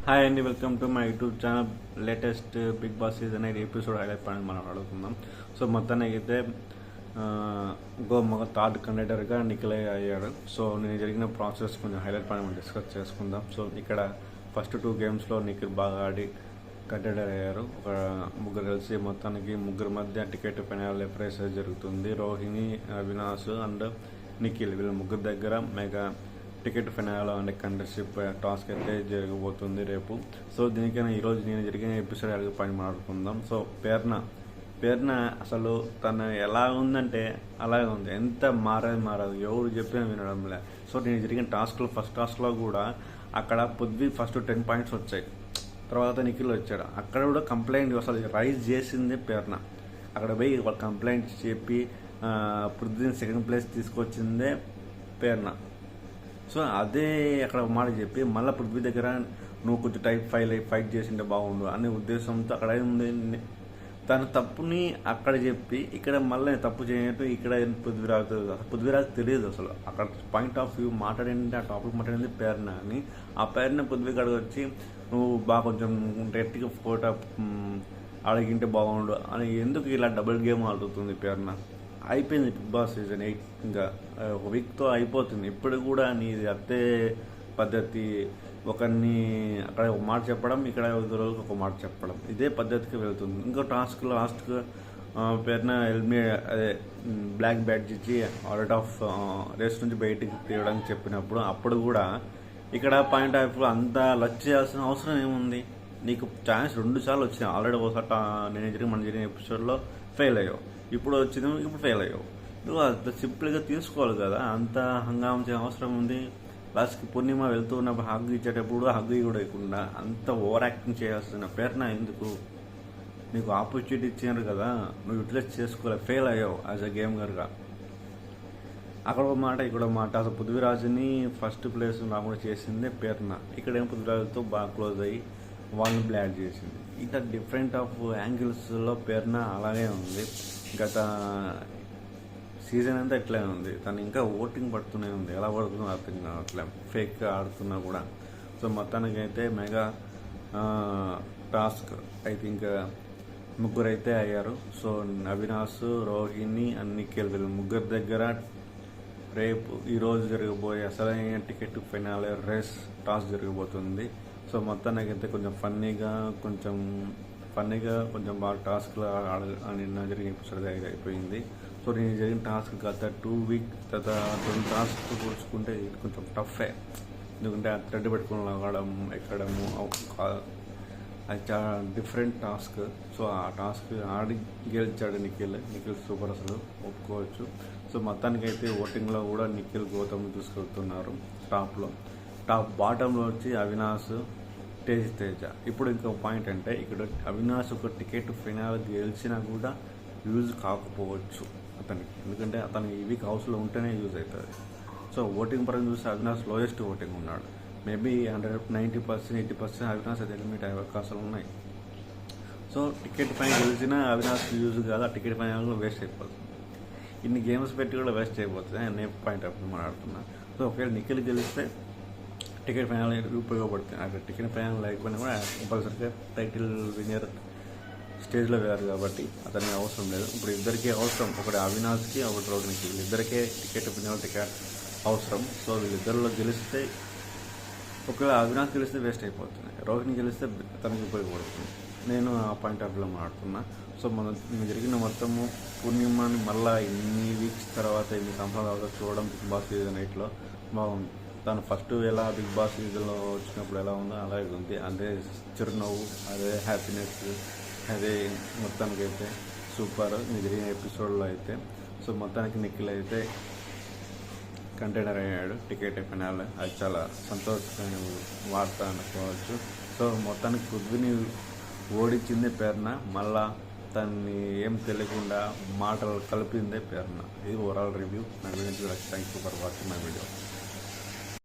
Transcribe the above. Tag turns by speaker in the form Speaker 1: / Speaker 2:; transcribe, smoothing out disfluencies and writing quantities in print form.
Speaker 1: Hi అండి, welcome to my YouTube channel. Latest Bigg Boss season 8 episode highlight పని మనం అడుగుతున్నాం. సో మొత్తానికి అయితే మగ థర్డ్ కండక్టర్గా నిఖిల్ అయ్యాడు. సో నేను జరిగిన ప్రాసెస్ కొంచెం హైలైట్ పని మనం డిస్కస్ చేసుకుందాం. సో ఇక్కడ ఫస్ట్ 2 గేమ్స్లో నిఖిల్ బాగా ఆడి కండక్టర్ అయ్యారు. ఒక ముగ్గురు కలిసి మొత్తానికి ముగ్గురు మధ్య టికెట్ ఫైనల్ ప్రైసెస్ జరుగుతుంది. రోహిణి, అవినాష్ అండ్ నిఖిల్ వీళ్ళ ముగ్గురు దగ్గర మెగా టికెట్ ఫైనల్ అండ్ కంటెస్టిప్ టాస్క్ అయితే జరగబోతుంది రేపు. సో దీనికైనా ఈరోజు నేను జరిగిన ఎపిసోడ్ అలాగే పని మాట్లాడుకుందాం. సో పేర్న అసలు తను ఎలా ఉందంటే అలాగే ఉంది, ఎంత మారదు ఎవరు చెప్పినా వినడం లే. సో నేను జరిగిన ఫస్ట్ టాస్క్లో కూడా అక్కడ పృథ్వీ ఫస్ట్ 10 పాయింట్స్ వచ్చాయి, తర్వాత నిఖిల్ వచ్చాడు. అక్కడ కూడా కంప్లైంట్ అసలు రైజ్ చేసిందే పేర్న. అక్కడ పోయి వాళ్ళు కంప్లైంట్ చెప్పి పృథ్వీని సెకండ్ ప్లేస్ తీసుకొచ్చిందే పేర్న. సో అదే అక్కడ మాట చెప్పి మళ్ళీ పృథ్వీ దగ్గర నువ్వు కొంచెం ఫైట్ చేసింటే బాగుండు అనే ఉద్దేశంతో అక్కడ ఉంది. తన తప్పుని అక్కడ చెప్పి ఇక్కడ మళ్ళీ తప్పు చేయనట్టు ఇక్కడ పృథ్వీరాజ్ తెలియదు అసలు. అక్కడ పాయింట్ ఆఫ్ వ్యూ మాట్లాడింది, ఆ టాపిక్ మాట్లాడింది పేర్న అని. ఆ పేరుని పృథ్వీ కాడికి వచ్చి నువ్వు బాగా కొంచెం గట్టిగా ఫోటో అడిగింటే బాగుండు అని ఎందుకు ఇలా డబుల్ గేమ్ ఆడుతుంది పేర్న. అయిపోయింది బిగ్ బాస్ సీజన్ 8, ఇంకా ఒక వీక్తో అయిపోతుంది. ఇప్పుడు కూడా నీది అదే పద్ధతి, ఒకరిని అక్కడ ఒక మాట చెప్పడం, ఇక్కడ రోజుకి ఒక మాట చెప్పడం, ఇదే పద్ధతికి వెళ్తుంది. ఇంకో టాస్క్ లాస్ట్గా పేరున అదే బ్లాక్ బ్యాడ్జ్ ఇచ్చి అవుట్ ఆఫ్ రేస్ నుంచి బయటికి తీయడానికి చెప్పినప్పుడు అప్పుడు కూడా ఇక్కడ పాయింట్ ఆఫ్ వ్యూ అంతా లచ్ చేయాల్సిన అవసరం ఏముంది? నీకు ఛాన్స్ 2 సార్లు వచ్చినాయి. ఆల్రెడీ ఒకసారి మన జరిగిన ఎపిసోడ్లో ఫెయిల్ అయ్యావు, ఇప్పుడు వచ్చింది, ఇప్పుడు ఫెయిల్ అయ్యావు. నువ్వు అంత సింపుల్గా తీసుకోవాలి కదా, అంత హంగామం చేయ అవసరం ఉంది. లాస్ట్కి పూర్ణిమ వెళ్తూ ఉన్నప్పుడు హగ్గు ఇచ్చేటప్పుడు హగ్గు కూడా ఇవ్వకుండా అంత ఓవర్ యాక్టింగ్ చేయాల్సిన పేరున ఎందుకు? నీకు ఆపర్చునిటీ ఇచ్చారు కదా, నువ్వు యూటిలైజ్ చేసుకోవాలి, ఫెయిల్ అయ్యావు యాజ్ అ గేమర్గా. అక్కడ ఒక మాట, ఇక్కడ ఒక మాట. అసలు పృథ్వీరాజుని ఫస్ట్ ప్లేస్ రాకుండా చేసిందే పేరున. ఇక్కడేమో పృథ్వీరాజుతో బాగా క్లోజ్ అయ్యి వాళ్ళని బ్లాడ్ చేసింది. ఇంత డిఫరెంట్ ఆఫ్ యాంగిల్స్లో పేరున అలాగే ఉంది. గత సీజన్ అంతా ఇట్లే ఉంది. తను ఇంకా ఓటింగ్ పడుతూనే ఉంది, ఎలా పడుతుందో అర్థం కావట్లే, ఫేక్ ఆడుతున్నా కూడా. సో మొత్తానికి అయితే మెగా టాస్క్ అయితే ఇంకా ముగ్గురైతే అయ్యారు. సో అవినాష్, రోహిణి అండ్ నిఖిల్ వీళ్ళు ముగ్గురు దగ్గర రేపు ఈరోజు జరగబోయే అసలైన టికెట్ ఫైనల్ రేస్ టాస్ జరగబోతుంది. సో మొత్తానికి అయితే కొంచెం ఫన్నీగా కొంచెం బాగా టాస్క్లో నిన్న జరిగిన ఎపిసోడ్ అయిపోయింది. సో నేను జరిగిన టాస్క్ గత 2 వీక్ 2 టాస్క్ పోల్చుకుంటే ఇది కొంచెం టఫే. ఎందుకంటే ఆ థ్రెడ్ పెట్టుకుని లాగడం, ఎక్కడము, అది చాలా డిఫరెంట్ టాస్క్. సో ఆ టాస్క్ ఆడి గెలిచాడు నిఖిల్ సూపర్, అసలు ఒప్పుకోవచ్చు. సో మొత్తానికి అయితే ఓటింగ్లో కూడా నిఖిల్, గౌతమ్ తీసుకెళ్తున్నారు టాప్ బాటంలో వచ్చి అవినాష్, తేజ. ఇప్పుడు ఇంకో పాయింట్ అంటే ఇక్కడ అవినాష్ ఒక టికెట్ ఫైనల్ గెలిచినా కూడా యూజ్ కాకపోవచ్చు అతనికి, ఎందుకంటే అతను ఈ వీక్ హౌస్లో ఉంటేనే యూజ్ అవుతుంది. సో ఓటింగ్ పరంగా చూస్తే అవినాష్ లోయెస్ట్ ఓటింగ్ ఉన్నాడు. మేబీ 90%, 80% అవినాష్ అది ఎలిమినేట్ అయ్యే అవకాశాలు ఉన్నాయి. సో టికెట్ పైన గెలిచినా అవినాష్ యూజ్ కాదు, ఆ టికెట్ ఫైనల్ వేస్ట్ అయిపోతుంది. ఇన్ని గేమ్స్ పెట్టి కూడా వేస్ట్ అయిపోతుంది నేను పాయింట్ ఆఫ్ మాట్లాడుతున్నా. సో ఒకవేళ నిఖిల్ గెలిస్తే టికెట్ ఫైనల్ ఉపయోగపడుతుంది. అక్కడ టికెట్ ఫైనల్ లేకపోయినా కూడా కంపల్సరీగా టైటిల్ విన్నర్ స్టేజ్లో వేయాలి కాబట్టి అతనికి అవసరం లేదు. ఇప్పుడు ఇద్దరికీ అవసరం, ఒకటి అవినాష్కి, ఒకటి రోహిణికి, వీళ్ళిద్దరికే టికెట్ అవసరం. సో వీళ్ళిద్దరిలో గెలిస్తే, ఒకవేళ అవినాష్ గెలిస్తే వేస్ట్ అయిపోతుంది, రోహిణి గెలిస్తే తనకి ఉపయోగపడుతుంది. నేను ఆ పాయింట్ ఆఫ్ వ్యూలో మాట్లాడుతున్నా. సో జరిగిన మొత్తము పూర్ణిమని మళ్ళీ ఇన్ని వీక్స్ తర్వాత, ఇన్ని సంవత్సరాల తర్వాత చూడడం బిగ్ బాస్ సీజన్ 8లో బాగుంది. తను ఫస్ట్ ఎలా బిగ్ బాస్ సీజన్లో వచ్చినప్పుడు ఎలా ఉందో అలాగే ఉంది. అదే చిరునవ్వు, అదే హ్యాపీనెస్, అదే మొత్తానికి అయితే సూపర్ జరిగిన ఎపిసోడ్లో అయితే. సో మొత్తానికి నిఖిల్ అయితే కంటైనర్ అయ్యాడు టికెట్ ఫైనల్. అది చాలా సంతోషమైన వార్త అనుకోవచ్చు. సో మొత్తానికి పృథ్వీని ఓడించిందే పేరున, మళ్ళా తన్ని ఏం తెలియకుండా మాటలు కలిపిందే పేరున. ఇది ఓవరాల్ రివ్యూ. నా video thank you for watching my video.